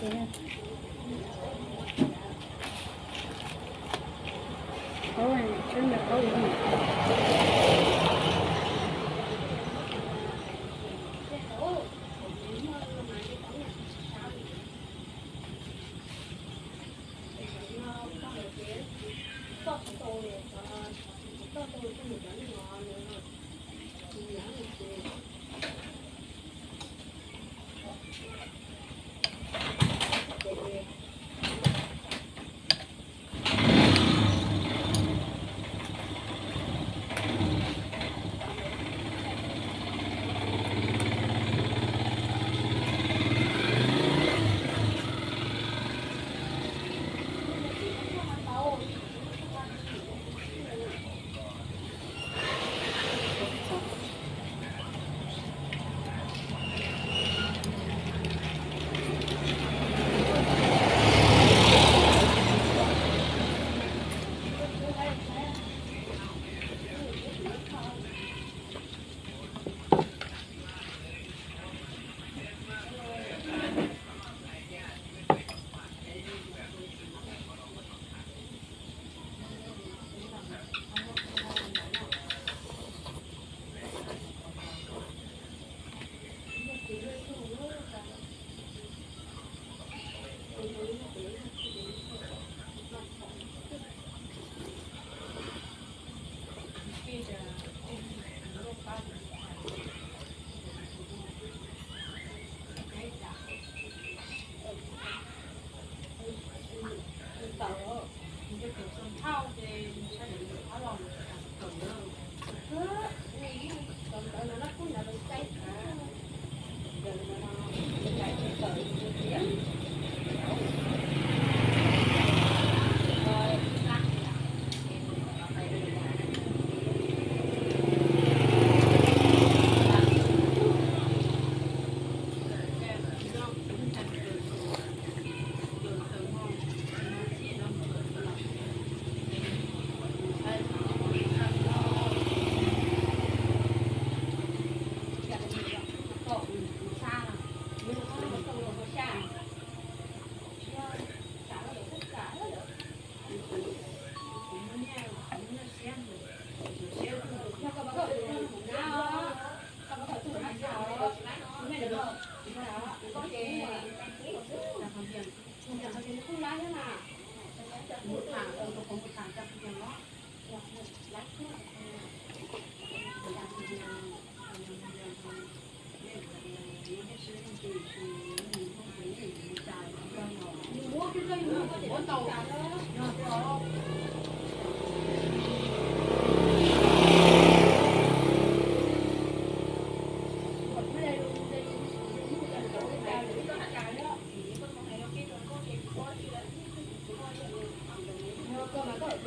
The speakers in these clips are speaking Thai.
có này chân là có gì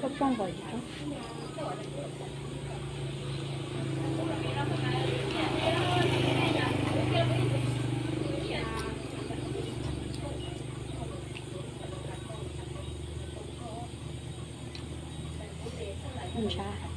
có con bò gì không không sao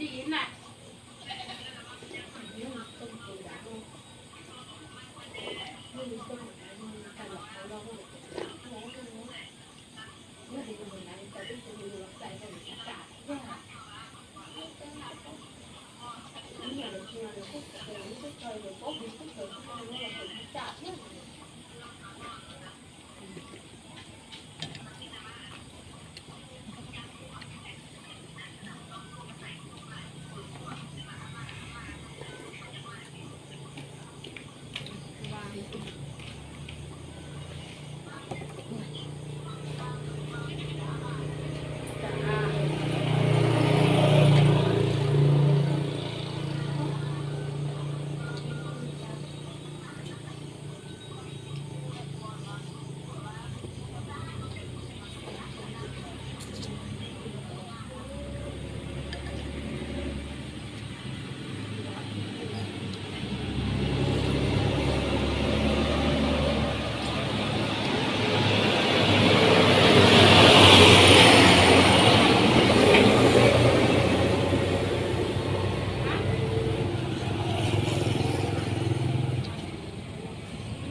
ดีน่ะ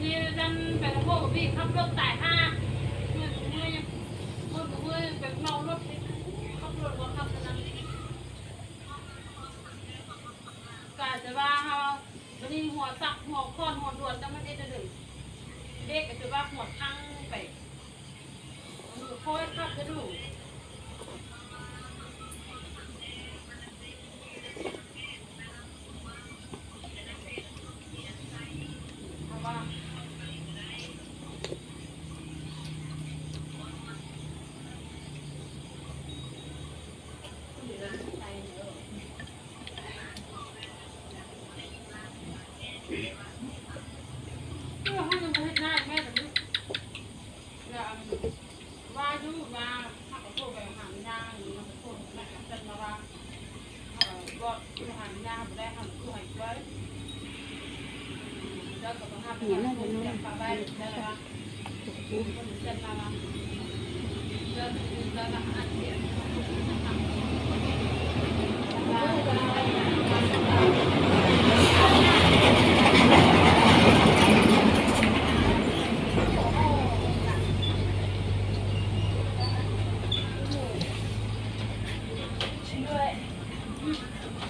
นี่ดันไปกับพวกกับพี่ขับรถตายห้าเมื่อยังเมื่อแบบเมารถขับรถว่าขับนั้นกาจะว่าเขาวันนี้หัวสักหัวค้อนหัวด่วนจะไม่ได้จะดึงเด็กก็จะว่าหัวทั้งไปค่อยขับจะดูเพราะว่าเขายังไม่ได้แม่แต่นี่ว่าดูว่าถ้าเขาโทรไปหาไม่ได้หรือเขาโทรแม่จะมาว่าก็หาไม่ได้ไม่ได้ทำตัวให้ไว้แล้วก็ต้องทำเป็นคนเสียบไปได้ไหมคนเสียบมาแล้วก็อัดเสีย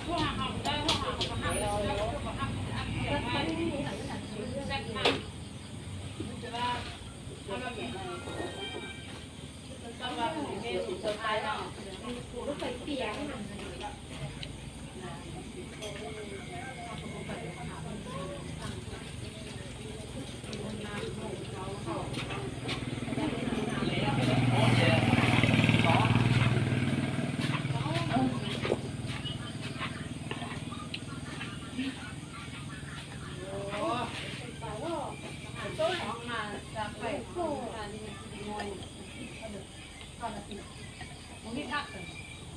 พวกเขาได้พวกเขาทำแล้วก็ทำอัดเสียงไว้แซ่บมากจะว่าทำแบบไหนต้องว่าเป็นเมนูสุดท้ายเนาะรถไฟเปียกให้มัน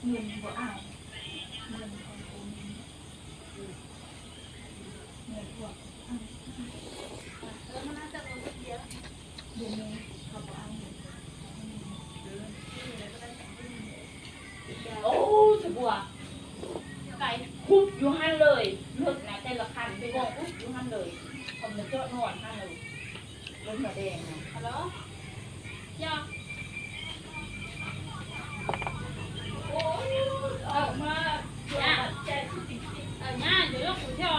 เงินบ่เอาเงินของผมเงินพวกแล้วมันน่าจะลงเยอะเดือนนี้เขาบอกเอาโอ้สบัวไก่คุบอยู่หันเลยเลือกนะแต่ละคันไปบอกคุบอยู่หันเลยผมจะเจาะนวดหันเลยรถหัวแดงนะฮัลโหลย่ามาแจกติ๊กติ๊กง่ายเดี๋ยวเราคุยเที่ยว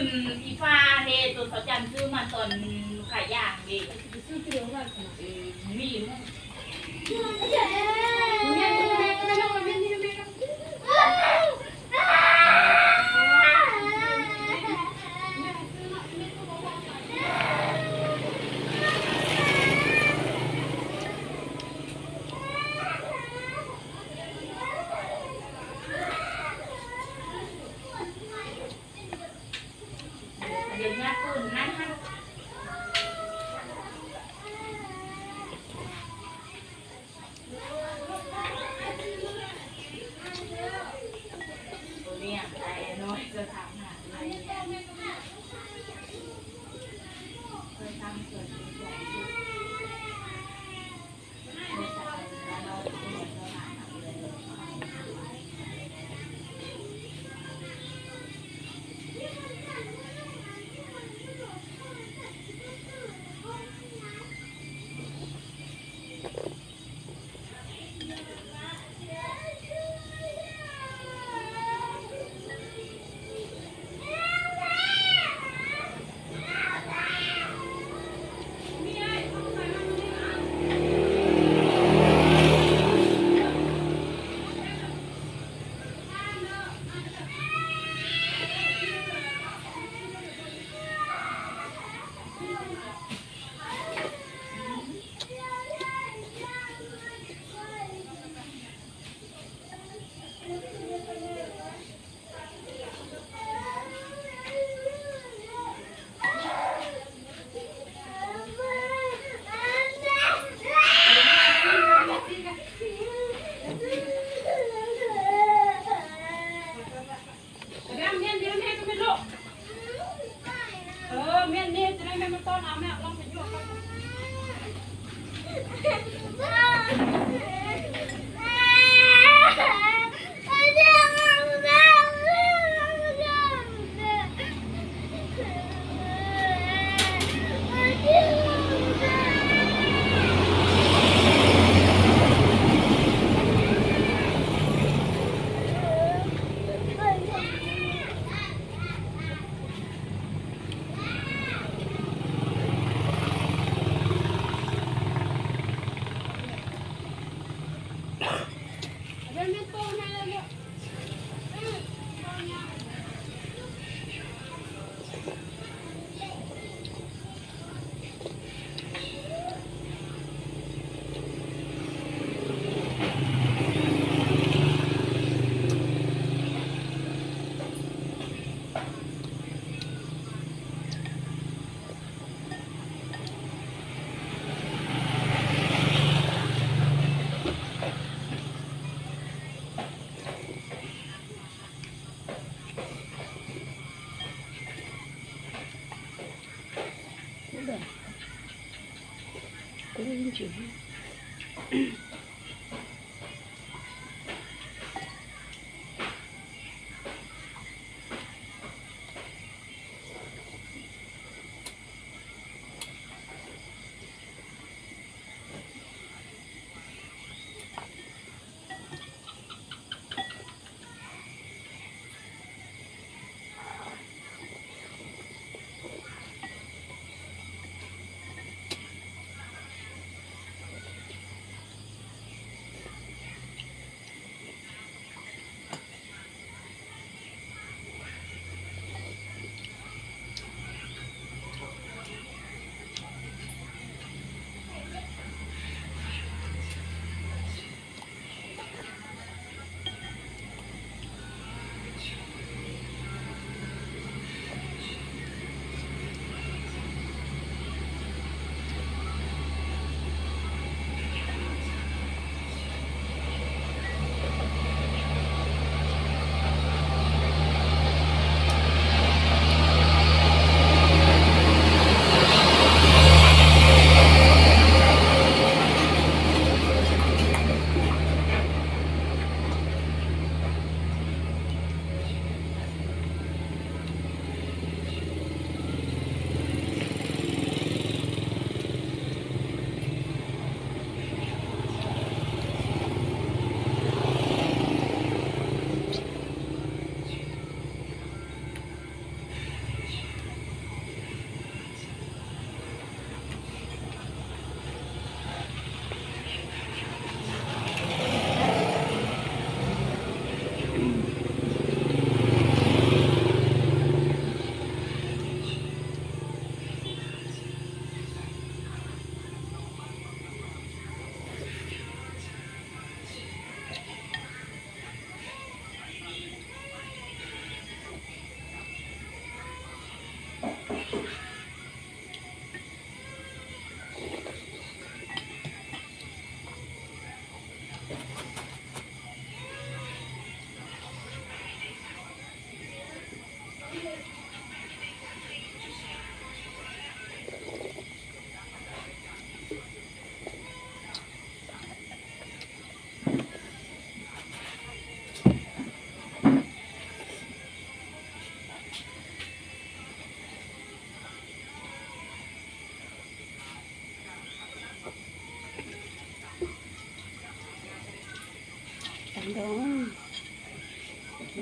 นอีฟ้าเฮตัวเขาจันซื้อมาตอนขายย่างดิ ซื้อกิโลละขนาด มีมั้ง เดี๋ยวนี้คุณนั่นท่านตัวเนี่ยใจน้อยจะทำหาอะไรเนี่ยเคยทำส่วนที่ใหญ่สุดในสายแล้วเราเป็นคนสถานะเลยก็ได้ยินเสียง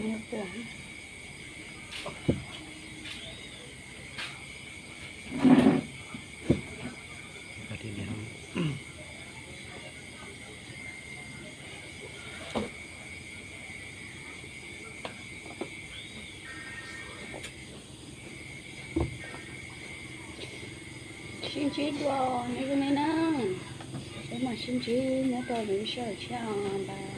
นื้อปวดอาทิตย์นี้ชิมชีสบอลนี่ก็ไม่นั่งใช้มาชิมชีสนะตอนนี้เช้าเช้าบ้า